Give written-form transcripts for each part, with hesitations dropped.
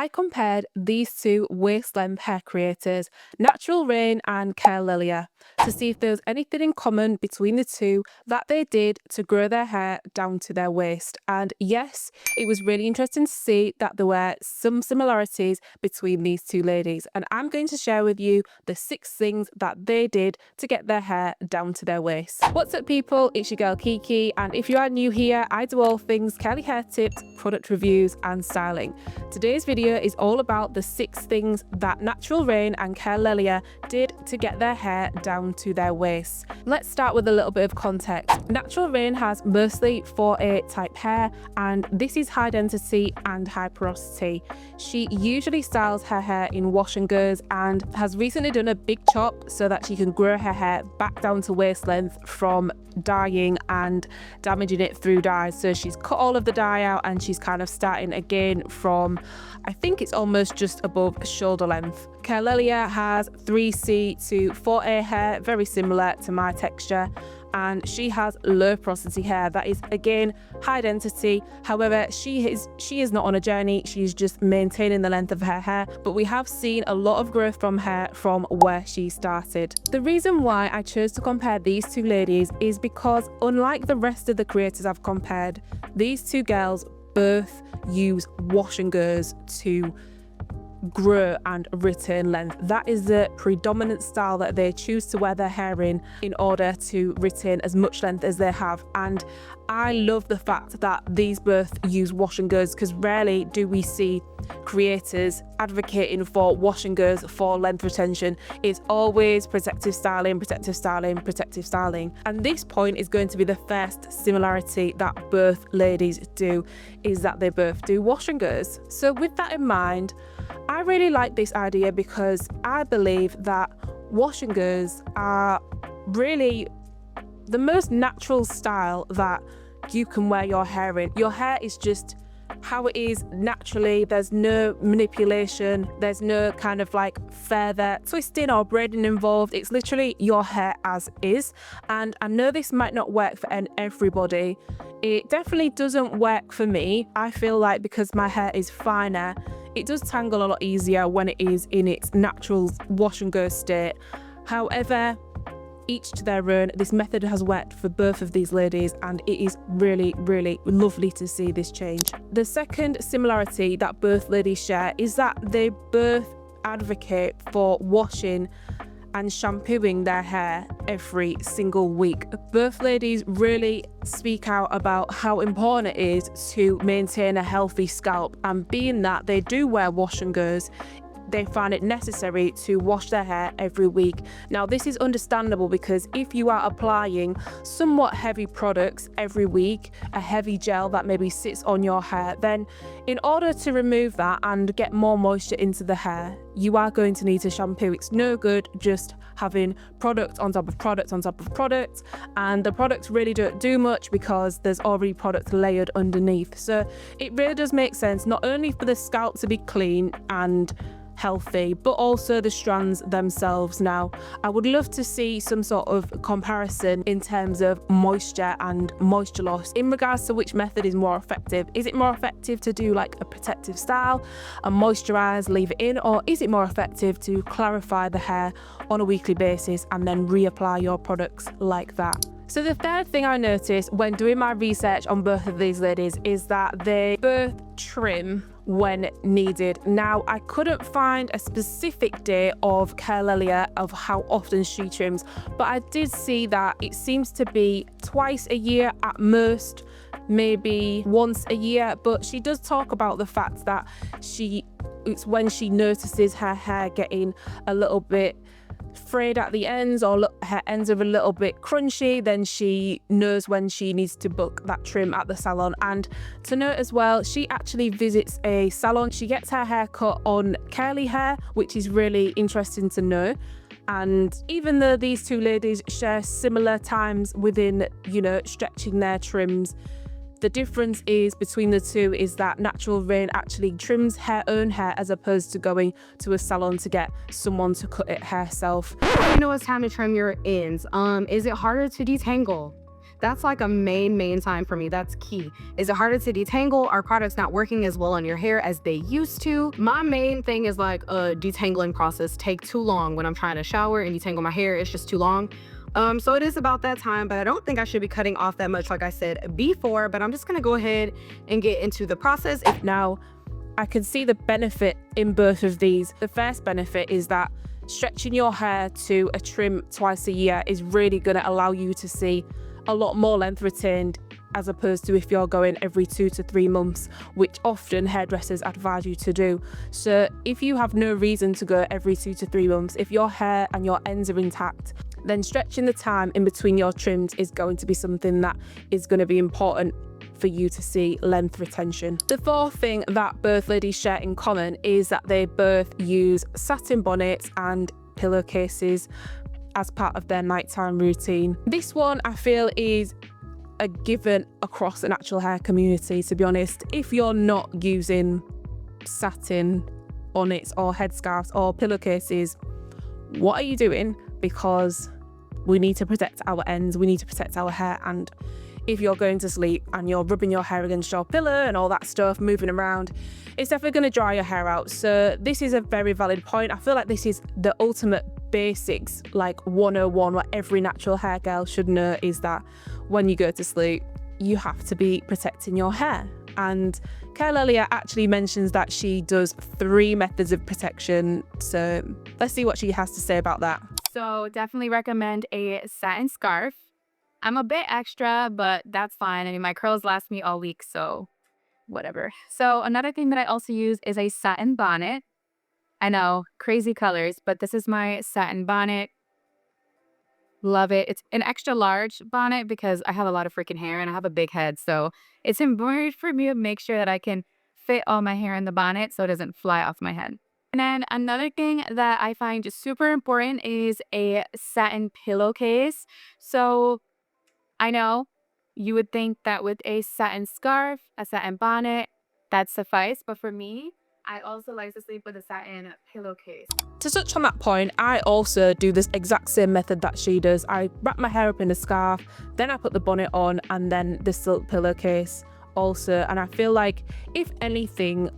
I compared these two waist-length hair creators, Natural Reign and Curlelia, to see if there was anything in common between the two that they did to grow their hair down to their waist. And yes, it was really interesting to see that there were some similarities between these two ladies. And I'm going to share with you the 6 things that they did to get their hair down to their waist. What's up, people? It's your girl Kiki, and if you are new here, I do all things curly hair tips, product reviews and styling. Today's video is all about the 6 things that Natural Reign and Curlelia did to get their hair down to their waist. Let's start with a little bit of context. Natural Reign has mostly 4A type hair, and this is high density and high porosity. She usually styles her hair in wash and goes and has recently done a big chop so that she can grow her hair back down to waist length from dyeing and damaging it through dyes. So she's cut all of the dye out and she's kind of starting again from, I think it's almost just above shoulder length. Curlelia has 3C to 4A hair, very similar to my texture, and she has low porosity hair that is again high density. However, she is not on a journey, she's just maintaining the length of her hair, but we have seen a lot of growth from her from where she started. The reason why I chose to compare these two ladies is because, unlike the rest of the creators I've compared, these two girls both use wash and goes to grow and retain length. That is the predominant style that they choose to wear their hair in order to retain as much length as they have. And I love the fact that these both use wash and goes, because rarely do we see creators advocating for wash and goes for length retention. It's always protective styling, protective styling, protective styling. And this point is going to be the first similarity that both ladies do, is that they both do wash and goes. So with that in mind, I really like this idea because I believe that wash and goes are really the most natural style that you can wear your hair in. Your hair is just how it is naturally. There's no manipulation, there's no kind of like further twisting or braiding involved. It's literally your hair as is. And I know this might not work for everybody. It definitely doesn't work for me. I feel like because my hair is finer, it does tangle a lot easier when it is in its natural wash and go state. However, each to their own. This method has worked for both of these ladies, and it is really, really lovely to see this change. The second similarity that both ladies share is that they both advocate for washing and shampooing their hair every single week. Both ladies really speak out about how important it is to maintain a healthy scalp, and being that they do wear wash and goes, they find it necessary to wash their hair every week. Now, this is understandable because if you are applying somewhat heavy products every week, a heavy gel that maybe sits on your hair, then in order to remove that and get more moisture into the hair, you are going to need to shampoo. It's no good just having product on top of product on top of product, and the products really don't do much because there's already product layered underneath. So it really does make sense not only for the scalp to be clean and healthy, but also the strands themselves. Now, I would love to see some sort of comparison in terms of moisture and moisture loss in regards to which method is more effective. Is it more effective to do like a protective style and moisturize, leave it in, or is it more effective to clarify the hair on a weekly basis and then reapply your products like that? So the third thing I noticed when doing my research on both of these ladies is that they both trim when needed. Now, I couldn't find a specific day of Curlelia of how often she trims, but I did see that it seems to be twice a year at most, maybe once a year. But she does talk about the fact that it's when she notices her hair getting a little bit frayed at the ends, or her ends are a little bit crunchy, then she knows when she needs to book that trim at the salon. And to note as well, she actually visits a salon. She gets her hair cut on curly hair, which is really interesting to know. And even though these two ladies share similar times within, stretching their trims, the difference is between the two is that Natural Reign actually trims her own hair as opposed to going to a salon to get someone to cut it herself. You know it's time to trim your ends. Is it harder to detangle? That's like a main sign for me. That's key. Is it harder to detangle? Are products not working as well on your hair as they used to? My main thing is like a detangling process take too long when I'm trying to shower and detangle my hair. It's just too long. So it is about that time, but I don't think I should be cutting off that much like I said before, but I'm just gonna go ahead and get into the process. Now, I can see the benefit in both of these. The first benefit is that stretching your hair to a trim twice a year is really going to allow you to see a lot more length retained, as opposed to if you're going every 2 to 3 months, which often hairdressers advise you to do. So if you have no reason to go every 2 to 3 months, if your hair and your ends are intact, then stretching the time in between your trims is going to be something that is going to be important for you to see length retention. The fourth thing that both ladies share in common is that they both use satin bonnets and pillowcases as part of their nighttime routine. This one I feel is a given across the natural hair community, to be honest. If you're not using satin bonnets or headscarves or pillowcases, what are you doing? Because we need to protect our ends, we need to protect our hair, and if you're going to sleep and you're rubbing your hair against your pillow and all that stuff, moving around, it's definitely going to dry your hair out. So this is a very valid point. I feel like this is the ultimate basics, like 101, what every natural hair girl should know, is that when you go to sleep, you have to be protecting your hair. And Curlelia actually mentions that she does 3 methods of protection. So let's see what she has to say about that. So definitely recommend a satin scarf. I'm a bit extra, but that's fine. I mean, my curls last me all week, so whatever. So another thing that I also use is a satin bonnet. I know, crazy colors, but this is my satin bonnet. Love it. It's an extra large bonnet because I have a lot of freaking hair and I have a big head. So it's important for me to make sure that I can fit all my hair in the bonnet so it doesn't fly off my head. And then another thing that I find super important is a satin pillowcase. So I know you would think that with a satin scarf, a satin bonnet, that suffice. But for me, I also like to sleep with a satin pillowcase. To touch on that point, I also do this exact same method that she does. I wrap my hair up in a scarf, then I put the bonnet on, and then the silk pillowcase also. And I feel like, if anything,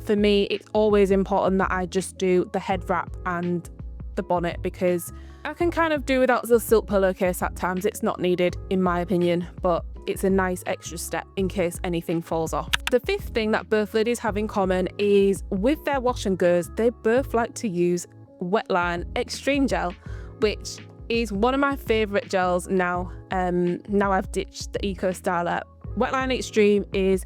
for me, it's always important that I just do the head wrap and the bonnet, because I can kind of do without the silk pillowcase at times. It's not needed, in my opinion, but it's a nice extra step in case anything falls off. The fifth thing that both ladies have in common is with their wash and goes, they both like to use Wetline Extreme Gel, which is one of my favourite gels now. Now I've ditched the Eco Styler. Wetline Extreme is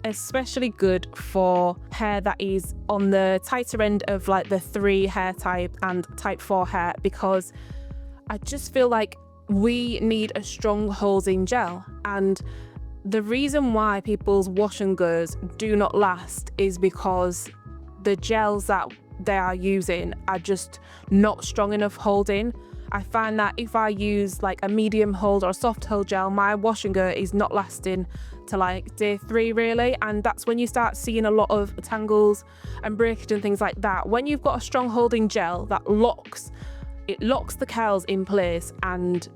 especially good for hair that is on the tighter end of like the 3 hair type and type 4 hair, because I just feel like we need a strong holding gel. And the reason why people's wash and goes do not last is because the gels that they are using are just not strong enough holding. I find that if I use like a medium hold or a soft hold gel, my wash and go is not lasting to like day 3 really, and that's when you start seeing a lot of tangles and breakage and things like that. When you've got a strong holding gel that locks the curls in place, and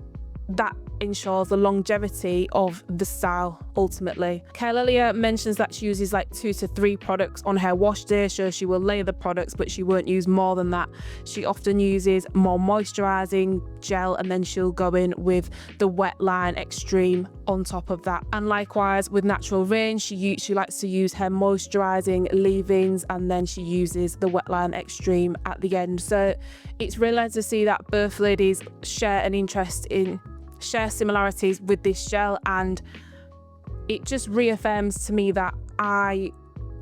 that ensures the longevity of the style ultimately. Curlelia mentions that she uses like 2 to 3 products on her wash day, so she will layer the products but she won't use more than that. She often uses more moisturizing gel and then she'll go in with the Wetline Extreme on top of that. And likewise with Natural Reign, she likes to use her moisturizing leave-ins and then she uses the Wetline Extreme at the end. So it's really nice to see that both ladies share similarities with this gel, and it just reaffirms to me that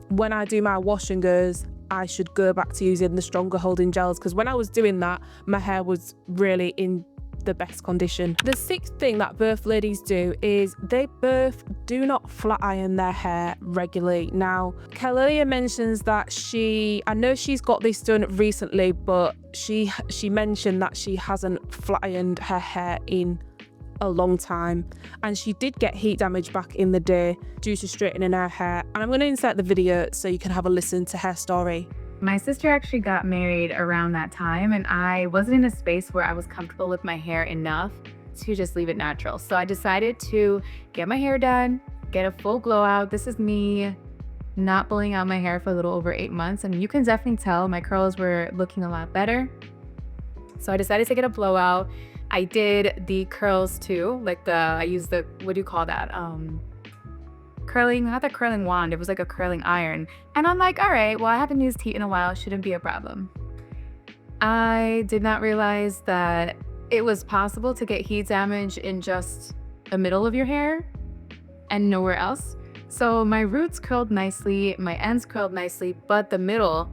when I do my wash and goes, I should go back to using the stronger holding gels, because when I was doing that, my hair was really in the best condition. The sixth thing that both ladies do is they both do not flat iron their hair regularly. Now, Curlelia mentions that I know she's got this done recently, but she mentioned that she hasn't flat ironed her hair in a long time, and she did get heat damage back in the day due to straightening her hair, and I'm going to insert the video so you can have a listen to her story. My sister actually got married around that time, and I wasn't in a space where I was comfortable with my hair enough to just leave it natural. So I decided to get my hair done, get a full glow out. This is me not blowing out my hair for a little over 8 months. And you can definitely tell my curls were looking a lot better. So I decided to get a blowout. I did the curls too, like I used the, what do you call that? Curling, not the curling wand, it was like a curling iron. And I'm like, all right, well, I haven't used heat in a while, shouldn't be a problem. I did not realize that it was possible to get heat damage in just the middle of your hair and nowhere else. So my roots curled nicely, my ends curled nicely, but the middle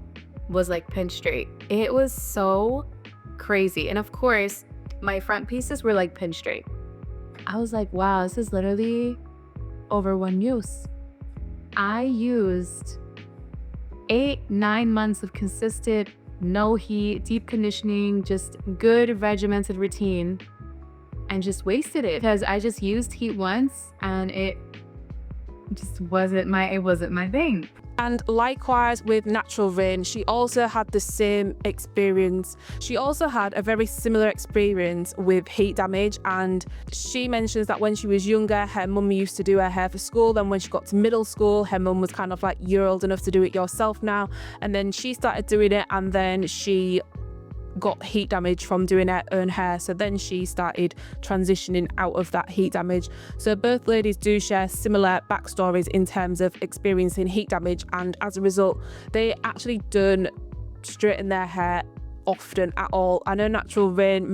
was like pinned straight. It was so crazy. And of course, my front pieces were like pinned straight. I was like, wow, this is literally over one use. I used 8-9 months of consistent, no heat, deep conditioning, just good regimented routine, and just wasted it because I just used heat once and it just wasn't my thing. And likewise with Natural Reign, she also had the same experience. She also had a very similar experience with heat damage, and she mentions that when she was younger, her mum used to do her hair for school. Then when she got to middle school, her mum was kind of like, you're old enough to do it yourself now. And then she started doing it, and then she got heat damage from doing her own hair, so then she started transitioning out of that heat damage. So both ladies do share similar backstories in terms of experiencing heat damage, and as a result they actually don't straighten their hair often at all. I know Natural Reign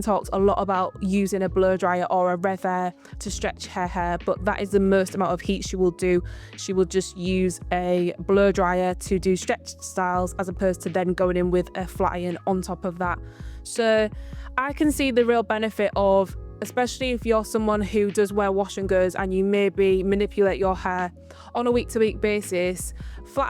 talks a lot about using a blow dryer or a rev air to stretch her hair, but that is the most amount of heat she will do. She will just use a blow dryer to do stretched styles as opposed to then going in with a flat iron on top of that. So I can see the real benefit of, especially if you're someone who does wear wash and goes and you maybe manipulate your hair on a week-to-week basis, flat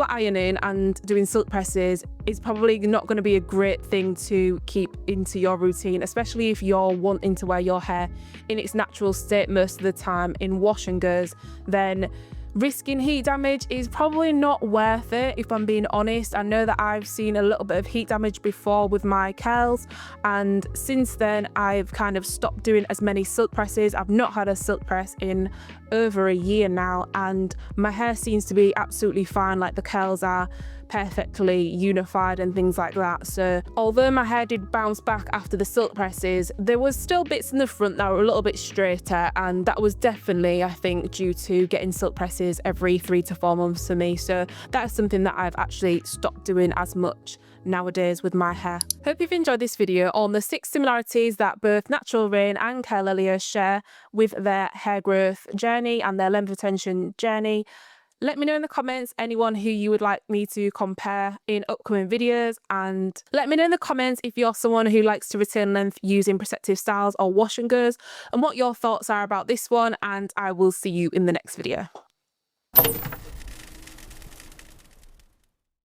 ironing and doing silk presses is probably not going to be a great thing to keep into your routine, especially if you're wanting to wear your hair in its natural state most of the time in wash and goes. Then risking heat damage is probably not worth it, if I'm being honest. I know that I've seen a little bit of heat damage before with my curls, and since then I've kind of stopped doing as many silk presses. I've not had a silk press in over a year now, and my hair seems to be absolutely fine. Like the curls are perfectly unified and things like that. So although my hair did bounce back after the silk presses, there was still bits in the front that were a little bit straighter, and that was definitely, I think, due to getting silk presses every 3 to 4 months for me. So that's something that I've actually stopped doing as much nowadays with my hair. Hope you've enjoyed this video on the 6 similarities that both Natural Reign and Curlelia share with their hair growth journey and their length retention journey. Let me know in the comments anyone who you would like me to compare in upcoming videos, and let me know in the comments if you're someone who likes to retain length using protective styles or wash and goes, and what your thoughts are about this one, and I will see you in the next video.